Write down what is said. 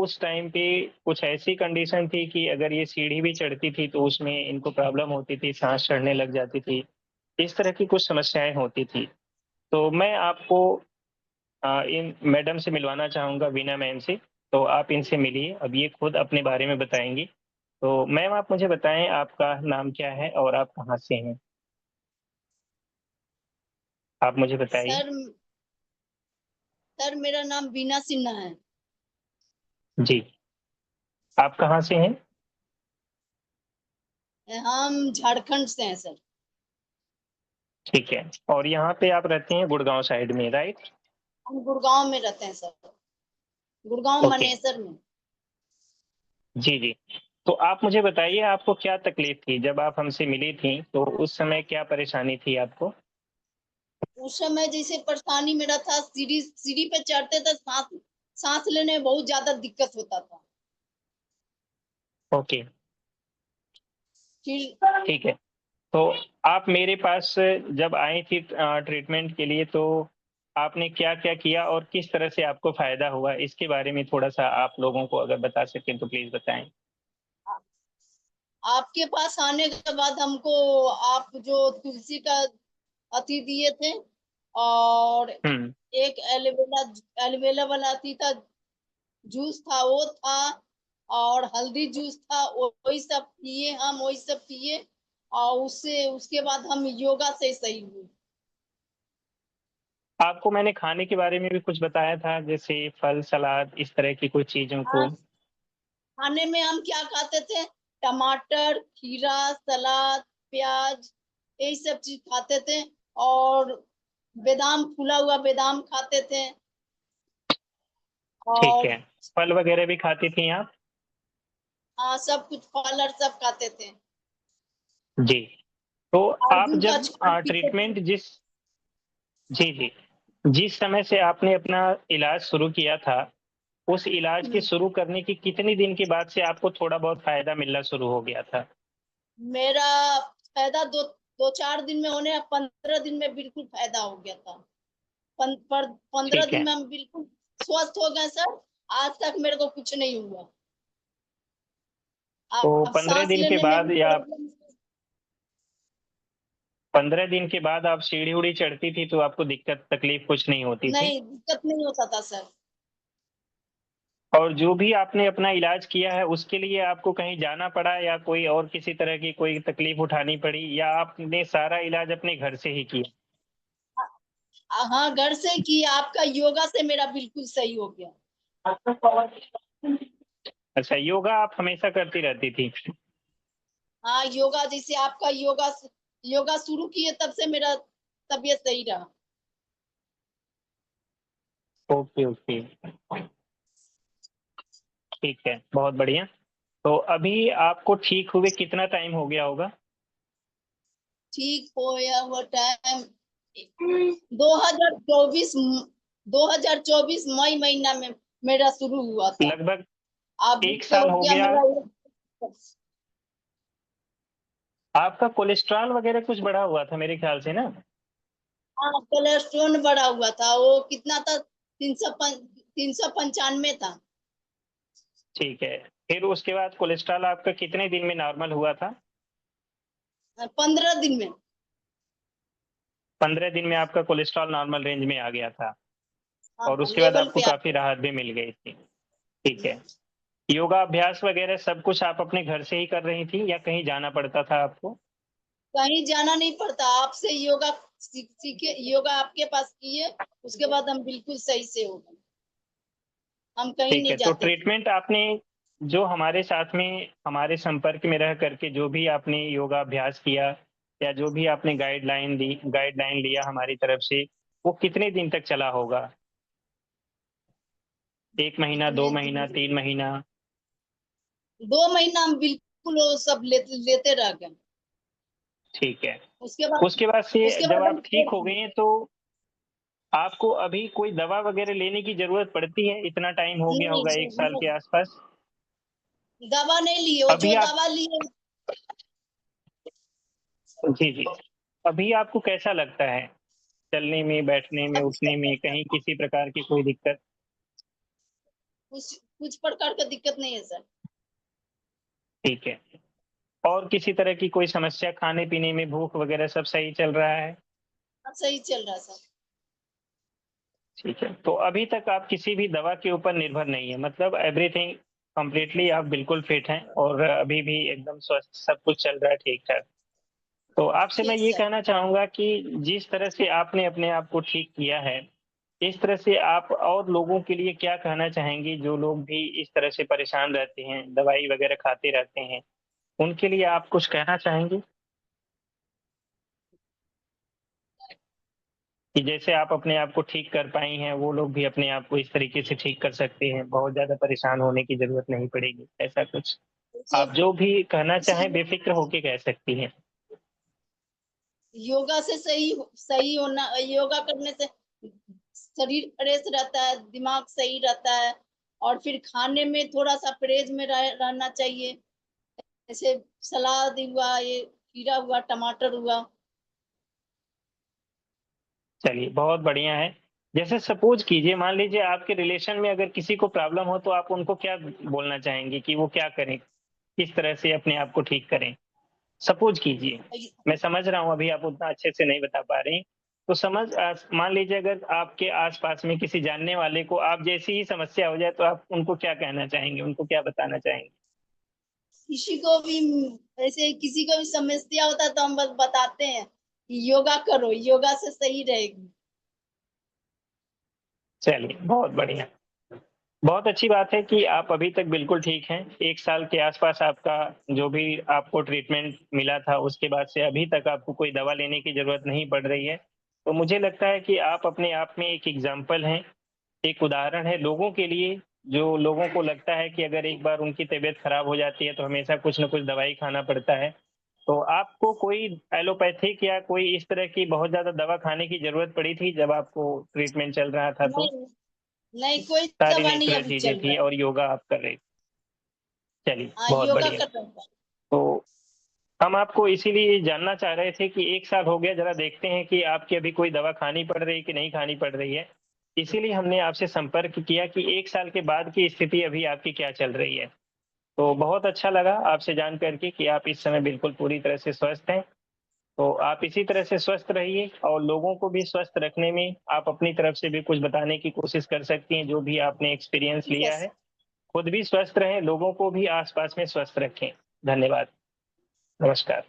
उस टाइम पे कुछ ऐसी कंडीशन थी कि अगर ये सीढ़ी भी चढ़ती थी तो उसमें इनको प्रॉब्लम होती थी, साँस चढ़ने लग जाती थी। इस तरह की कुछ समस्याएँ होती थी। तो मैं आपको इन मैडम से मिलवाना चाहूँगा, वीना मैम से, तो आप इनसे मिलिए, अब ये खुद अपने बारे में बताएँगी। तो मैम आप मुझे बताएँ आपका नाम क्या है और आप कहाँ से हैं? आप मुझे बताइए। सर सर मेरा नाम बीना सिन्हा है। जी, आप कहाँ से हैं? हम झारखंड से हैं सर। ठीक है, और यहाँ पे आप रहते हैं गुड़गाँव साइड में, राइट? हम गुड़गाँव में रहते हैं सर, गुड़गाँव ओके, मनेसर में। जी, जी। तो आप मुझे बताइए आपको क्या तकलीफ़ थी? जब आप हमसे मिली थीं, तो उस समय क्या परेशानी थी आपको? उस समय जैसे परेशानी मेरा था, सीढ़ी सीढ़ी पे चढ़ते तो साँस लेने में बहुत ज़्यादा दिक्कत होता था। ओके, फिर ठीक है। तो आप मेरे पास जब आई थी ट्रीटमेंट के लिए तो आपने क्या-क्या किया और किस तरह से आपको फ़ायदा हुआ? इसके बारे में थोड़ा-सा आप लोगों को अगर बता सकें तो प्लीज़ बताएँ? आ आपके पास आने के बाद हमको आप जो तुलसी का अति दिए थे और हुँ, एक एलोवेरा वाला अति था, जूस था वो था और हल्दी जूस था, वही सब पिए हम, वही सब पिए और उससे उसके बाद हम योगा से सही हुए। आपको मैंने खाने के बारे में भी कुछ बताया था, जैसे फल, सलाद इस तरह की कुछ चीज़ों हाँ, को? खाने में हम क्या खाते थे? टमाटर, खीरा, सलाद, प्याज यही सब चीज़ खाते थे और बादाम, फूला हुआ बादाम खाते थे ठीक और है। फल वगैरह भी खाती थीं आप? हाँ, सब कुछ फल और सब खाते थे। जी। तो आप अर्जुन का जब छाल पीते थे। ट्रीटमेंट जी, जी। जिस समय से आपने अपना इलाज शुरू किया था, उस इलाज के हुँ, शुरू करने के कितने दिन के बाद से आपको थोड़ा बहुत फ़ायदा मिलना शुरू हो गया था? मेरा फ़ायदा 2-4 दिन में होने 15 दिन में बिल्कुल फ़ायदा हो गया था। पन पर 15 ठीक दिन है। में हम बिल्कुल स्वस्थ हो गए सर, आज तक मेरे को कुछ नहीं हुआ। तो अब 15 साँस दिन के लेने में भी बाद या प्रॉब्लम। 15 दिन के बाद आप सीढ़ी-उढ़ी चढ़ती थी तो आपको दिक्कत तकलीफ़ कुछ नहीं होती थी? नहीं, दिक्कत नहीं होता था सर। और जो भी आपने अपना इलाज किया है उसके लिए आपको कहीं जाना पड़ा या कोई और किसी तरह की कोई तकलीफ़ उठानी पड़ी या आपने सारा इलाज अपने घर से ही किया? हाँ, घर से किया, आपका योगा से मेरा बिल्कुल सही हो गया। अच्छा, योगा आप हमेशा करती रहती थी? हाँ, योगा जैसे आपका योगा शुरू किए तब से मेरा तबीयत सही रहा। Okay, okay. ठीक है, बहुत बढ़िया। तो अभी आपको ठीक हुए कितना टाइम हो गया होगा? ठीक होया हुआ टाइम 2024 2024 मई महीना में मेरा शुरू हुआ था। लगभग अभी 1 तो साल हो हो गया गया। मेरा आपका कोलेस्ट्रॉल वग़ैरह कुछ बढ़ा हुआ था मेरे ख़्याल से ना? हाँ, कोलेस्ट्रॉल बढ़ा हुआ था। वो कितना था 395 था। ठीक है। फिर उसके बाद कोलेस्ट्रॉल आपका कितने दिन में नॉर्मल हुआ था? 15 दिन में। 15 दिन में आपका कोलेस्ट्रॉल नॉर्मल रेंज में आ गया था हाँ, और उसके बाद लेवल आपको पे आ काफ़ी गया। राहत भी मिल गई थी। ठीक है। योगा अभ्यास वग़ैरह सब कुछ आप अपने घर से ही कर रही थीं या कहीं जाना पड़ता था आपको? कहीं जाना नहीं पड़ता, आपसे योगा सीखे, योगा आपके पास किए, उसके बाद हम बिल्कुल सही से हो गए। हम कहीं ठीक नहीं है, तो जाते थे। ट्रीटमेंट आपने जो हमारे साथ में हमारे संपर्क में रह करके जो भी आपने योगा अभ्यास किया या जो भी आपने गाइडलाइन लिया हमारी तरफ से, वो कितने दिन तक चला होगा? 1 महीना, 2 कितने महीना, दिन 3 महीना? 2 महीना हम बिल्कुल वो सब लेते लेते रह गए। ठीक है। उसके बाद उसके बाद से उसके जब बाद हम आप ठीक छोड़ हो गई दिए। हैं, तो आपको अभी कोई दवा वग़ैरह लेने की ज़रूरत पड़ती है? इतना टाइम हो गया नहीं होगा 1 सर, साल नहीं, के आस-पास। दवा नहीं लिए, वो अभी जो आप दवा लिए जी, जी। अभी आपको कैसा लगता है? चलने में, बैठने में, अभी उठने में, कहीं किसी प्रकार की कोई दिक्कत? कुछ कुछ प्रकार का दिक्कत नहीं है सर। ठीक है। और किसी तरह की कोई समस्या खाने-पीने में, भूख वगैरह सब सही चल रहा है? अब सही चल रहा है सर। ठीक है। तो अभी तक आप किसी भी दवा के ऊपर निर्भर नहीं है, मतलब एवरीथिंग कंप्लीटली आप बिल्कुल फिट हैं और अभी भी एकदम स्वस्थ सब कुछ चल रहा है ठीक-ठाक। तो आपसे मैं ठीक ये सर। कहना चाहूँगा कि जिस तरह से आपने अपने आप को ठीक किया है, इस तरह से आप और लोगों के लिए क्या कहना चाहेंगी जो लोग भी इस तरह से परेशान रहते हैं, दवाई वगैरह खाते रहते हैं, उनके लिए आप कुछ कहना चाहेंगी? कि जैसे आप अपने आप को ठीक कर पाई हैं, वो लोग भी अपने आप को इस तरीके से ठीक कर सकते हैं, बहुत ज़्यादा परेशान होने की ज़रूरत नहीं पड़ेगी, ऐसा कुछ? जैसे आप जो भी कहना जैसे चाहें बेफ़िक्र होके कह सकती हैं। योगा से सही होना, योगा करने से शरीर फ्रेश रहता है, दिमाग सही रहता है और फिर खाने में थोड़ा-सा परहेज में रहना चाहिए। जैसे सलाद हुआ, ये खीरा हुआ, टमाटर हुआ। चलिए, बहुत बढ़िया है। जैसे सपोज़ कीजिए मान लीजिए आपके रिलेशन में अगर किसी को प्रॉब्लम हो तो आप उनको क्या बोलना चाहेंगी कि वो क्या करें? किस तरह से अपने आप को ठीक करें? सपोज़ कीजिए, मैं समझ रहा हूँ अभी आप उतना अच्छे से नहीं बता पा रही। तो मान लीजिए अगर आपके आस-पास में किसी जानने वाले को आप जैसी ही समस्या हो जाए तो आप उनको क्या कहना चाहेंगे? उनको क्या बताना चाहेंगे? किसी को भी ऐसे किसी को भी समस्या होता है तो हम बस बताते हैं कि योगा करो, योगा से सही रहेगी। चलिए, बहुत बढ़िया। बहुत अच्छी बात है कि आप अभी तक बिल्कुल ठीक हैं। 1 साल के आस-पास आपका जो भी आपको ट्रीटमेंट मिला था, उसके बाद से अभी तक आपको कोई दवा लेने की ज़रूरत नहीं पड़ रही है। तो मुझे लगता है कि आप अपने आप में एक एग्ज़ाम्पल हैं, एक उदाहरण है लोगों के लिए, जो लोगों को लगता है कि अगर एक बार उनकी तबीयत खराब हो जाती है, तो हमेशा कुछ न कुछ दवाई खाना पड़ता है। तो आपको कोई एलोपैथिक या कोई इस तरह की बहुत ज़्यादा दवा खाने की ज़रूरत पड़ी थी, जब आपको ट्रीटमेंट चल रहा था तो? नहीं, नहीं कोई सारी दवा नहीं नेचुरल अभी चीज़ें चल थी रहा है। और योगा आप कर रही थी। चलिए, हाँ, बहुत योगा बढ़िया। कर रहा हूँ। तो हम आपको इसीलिए जानना चाह रहे थे कि 1 साल हो गया, ज़रा देखते हैं कि आपकी अभी कोई दवा खानी पड़ रही है कि नहीं खानी पड़ रही है। इसीलिए हमने आपसे संपर्क किया कि 1 साल के बाद की स्थिति अभी आपकी क्या चल रही है। तो बहुत अच्छा लगा आपसे जान कर के कि आप इस समय बिल्कुल पूरी तरह से स्वस्थ हैं। तो आप इसी तरह से स्वस्थ रहिए और लोगों को भी स्वस्थ रखने में आप अपनी तरफ से भी कुछ बताने की कोशिश कर सकती हैं, जो भी आपने एक्सपीरियंस ठीक है, लिया है। खुद भी स्वस्थ रहें, लोगों को भी आस-पास में स्वस्थ रखें। धन्यवाद। नमस्कार।